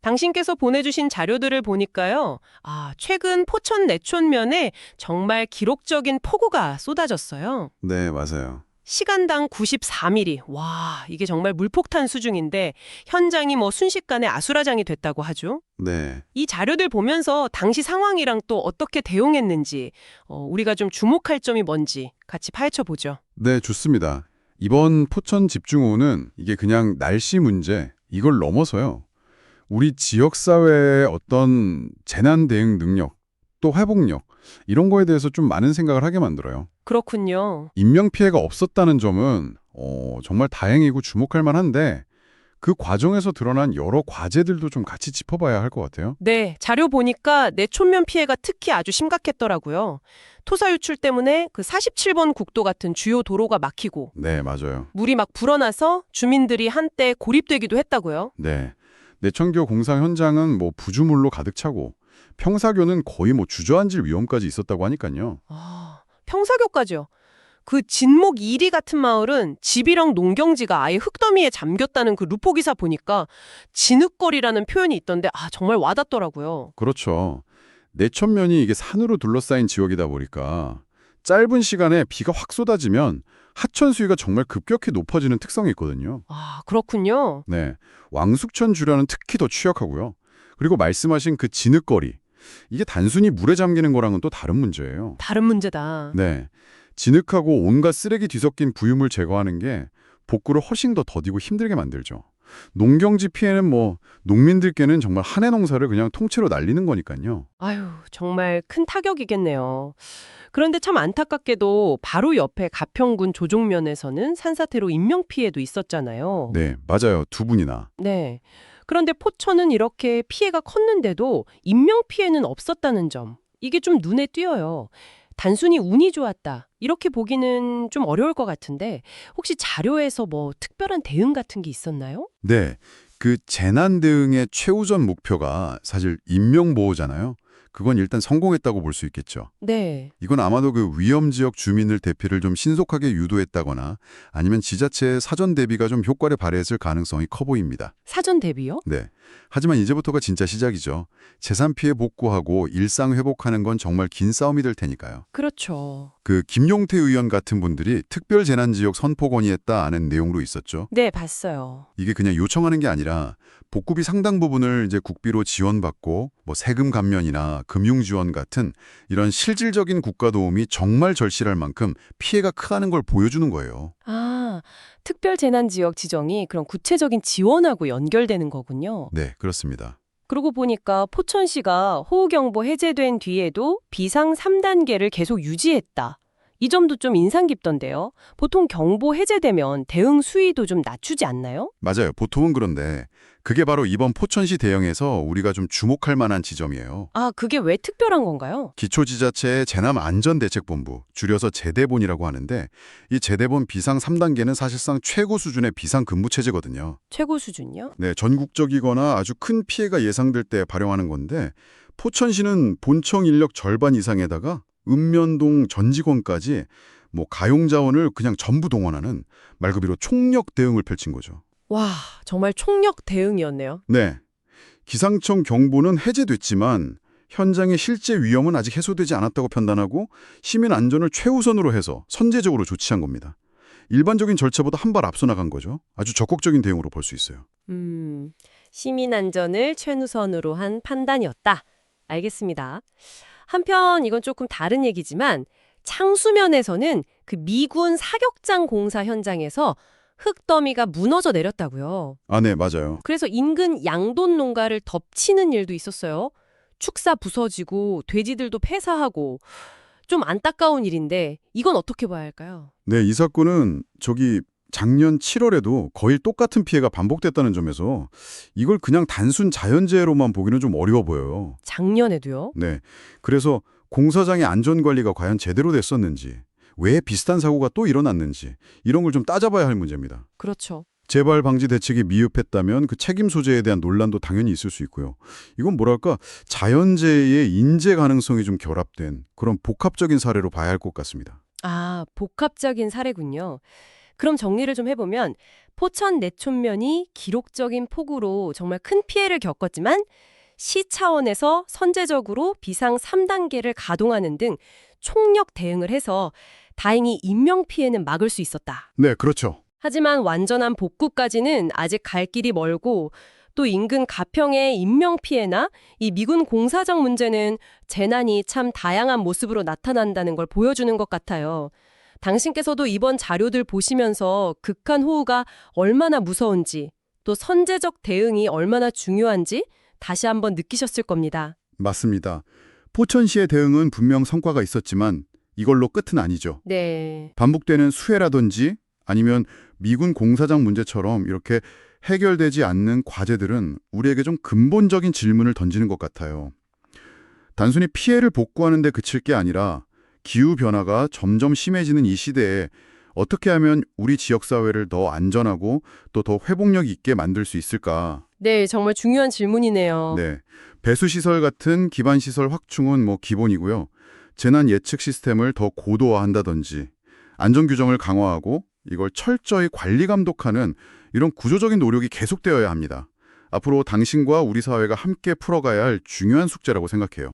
당신께서 보내주신 자료들을 보니까요. 최근 포천 내촌면에 정말 기록적인 폭우가 쏟아졌어요. 네, 맞아요. 시간당 94mm. 와, 이게 정말 물폭탄 수준인데 현장이 순식간에 아수라장이 됐다고 하죠. 네. 이 자료들 보면서 당시 상황이랑 또 어떻게 대응했는지, 우리가 좀 주목할 점이 뭔지 같이 파헤쳐 보죠. 네, 좋습니다. 이번 포천 집중호우는 이게 그냥 날씨 문제, 이걸 넘어서요. 우리 지역사회의 어떤 재난 대응 능력, 또 회복력, 이런 거에 대해서 좀 많은 생각을 하게 만들어요. 그렇군요. 인명피해가 없었다는 점은 정말 다행이고 주목할 만한데 그 과정에서 드러난 여러 과제들도 좀 같이 짚어봐야 할 것 같아요. 네, 자료 보니까 내촌면 피해가 특히 아주 심각했더라고요. 토사 유출 때문에 그 47번 국도 같은 주요 도로가 막히고 네, 맞아요. 물이 막 불어나서 주민들이 한때 고립되기도 했다고요. 네. 내천교 공사 현장은 부주물로 가득 차고 평사교는 거의 주저앉을 위험까지 있었다고 하니까요. 평사교까지요. 그 진목 1리 같은 마을은 집이랑 농경지가 아예 흙더미에 잠겼다는 그 루포 기사 보니까 진흙거리라는 표현이 있던데 정말 와닿더라고요. 그렇죠. 내천면이 이게 산으로 둘러싸인 지역이다 보니까 짧은 시간에 비가 확 쏟아지면 하천 수위가 정말 급격히 높아지는 특성이 있거든요. 그렇군요. 네, 왕숙천 주변은 특히 더 취약하고요. 그리고 말씀하신 그 진흙거리, 이게 단순히 물에 잠기는 거랑은 또 다른 문제예요. 다른 문제다. 네, 진흙하고 온갖 쓰레기 뒤섞인 부유물 제거하는 게 복구를 훨씬 더 더디고 힘들게 만들죠. 농경지 피해는 농민들께는 정말 한 해 농사를 그냥 통째로 날리는 거니까요. 아유, 정말 큰 타격이겠네요. 그런데 참 안타깝게도 바로 옆에 가평군 조종면에서는 산사태로 인명피해도 있었잖아요. 네, 맞아요. 두 분이나. 네. 그런데 포천은 이렇게 피해가 컸는데도 인명피해는 없었다는 점. 이게 좀 눈에 띄어요. 단순히 운이 좋았다. 이렇게 보기는 좀 어려울 것 같은데 혹시 자료에서 특별한 대응 같은 게 있었나요? 네, 그 재난 대응의 최우선 목표가 사실 인명보호잖아요. 그건 일단 성공했다고 볼 수 있겠죠. 네. 이건 아마도 그 위험 지역 주민들 대피를 좀 신속하게 유도했다거나 아니면 지자체의 사전 대비가 좀 효과를 발휘했을 가능성이 커 보입니다. 사전 대비요? 네. 하지만 이제부터가 진짜 시작이죠. 재산 피해 복구하고 일상 회복하는 건 정말 긴 싸움이 될 테니까요. 그렇죠. 그 김용태 의원 같은 분들이 특별 재난 지역 선포 건의했다는 내용으로 있었죠. 네, 봤어요. 이게 그냥 요청하는 게 아니라 복구비 상당 부분을 이제 국비로 지원받고 세금 감면이나 금융 지원 같은 이런 실질적인 국가 도움이 정말 절실할 만큼 피해가 크다는 걸 보여주는 거예요. 특별재난지역 지정이 그런 구체적인 지원하고 연결되는 거군요. 네, 그렇습니다. 그러고 보니까 포천시가 호우경보 해제된 뒤에도 비상 3단계를 계속 유지했다. 이 점도 좀 인상 깊던데요. 보통 경보 해제되면 대응 수위도 좀 낮추지 않나요? 맞아요. 보통은 그런데 그게 바로 이번 포천시 대응에서 우리가 좀 주목할 만한 지점이에요. 그게 왜 특별한 건가요? 기초지자체의 재난안전대책본부, 줄여서 제대본이라고 하는데 이 제대본 비상 3단계는 사실상 최고 수준의 비상근무체제거든요. 최고 수준이요? 네, 전국적이거나 아주 큰 피해가 예상될 때 발용하는 건데 포천시는 본청 인력 절반 이상에다가 읍면동 전 직원까지 가용자원을 그냥 전부 동원하는 말 그대로 총력 대응을 펼친 거죠. 와, 정말 총력 대응이었네요. 네, 기상청 경보는 해제됐지만 현장의 실제 위험은 아직 해소되지 않았다고 판단하고 시민 안전을 최우선으로 해서 선제적으로 조치한 겁니다. 일반적인 절차보다 한 발 앞서 나간 거죠. 아주 적극적인 대응으로 볼 수 있어요. 시민 안전을 최우선으로 한 판단이었다. 알겠습니다. 한편 이건 조금 다른 얘기지만 창수면에서는 그 미군 사격장 공사 현장에서 흙더미가 무너져 내렸다고요. 네, 맞아요. 그래서 인근 양돈 농가를 덮치는 일도 있었어요. 축사 부서지고 돼지들도 폐사하고 좀 안타까운 일인데 이건 어떻게 봐야 할까요? 네, 이 사건은 작년 7월에도 거의 똑같은 피해가 반복됐다는 점에서 이걸 그냥 단순 자연재해로만 보기는 좀 어려워 보여요. 작년에도요? 네, 그래서 공사장의 안전관리가 과연 제대로 됐었는지, 왜 비슷한 사고가 또 일어났는지 이런 걸 좀 따져봐야 할 문제입니다. 그렇죠. 재발 방지 대책이 미흡했다면 그 책임 소재에 대한 논란도 당연히 있을 수 있고요. 이건 자연재해의 인재 가능성이 좀 결합된 그런 복합적인 사례로 봐야 할 것 같습니다. 복합적인 사례군요. 그럼 정리를 좀 해보면 포천 내촌면이 기록적인 폭우로 정말 큰 피해를 겪었지만 시 차원에서 선제적으로 비상 3단계를 가동하는 등 총력 대응을 해서 다행히 인명 피해는 막을 수 있었다. 네, 그렇죠. 하지만 완전한 복구까지는 아직 갈 길이 멀고 또 인근 가평의 인명 피해나 이 미군 공사장 문제는 재난이 참 다양한 모습으로 나타난다는 걸 보여주는 것 같아요. 당신께서도 이번 자료들 보시면서 극한 호우가 얼마나 무서운지 또 선제적 대응이 얼마나 중요한지 다시 한번 느끼셨을 겁니다. 맞습니다. 포천시의 대응은 분명 성과가 있었지만 이걸로 끝은 아니죠. 네. 반복되는 수해라든지 아니면 미군 공사장 문제처럼 이렇게 해결되지 않는 과제들은 우리에게 좀 근본적인 질문을 던지는 것 같아요. 단순히 피해를 복구하는 데 그칠 게 아니라 기후변화가 점점 심해지는 이 시대에 어떻게 하면 우리 지역사회를 더 안전하고 또 더 회복력 있게 만들 수 있을까? 네, 정말 중요한 질문이네요. 네, 배수시설 같은 기반시설 확충은 기본이고요. 재난 예측 시스템을 더 고도화한다든지 안전규정을 강화하고 이걸 철저히 관리 감독하는 이런 구조적인 노력이 계속되어야 합니다. 앞으로 당신과 우리 사회가 함께 풀어가야 할 중요한 숙제라고 생각해요.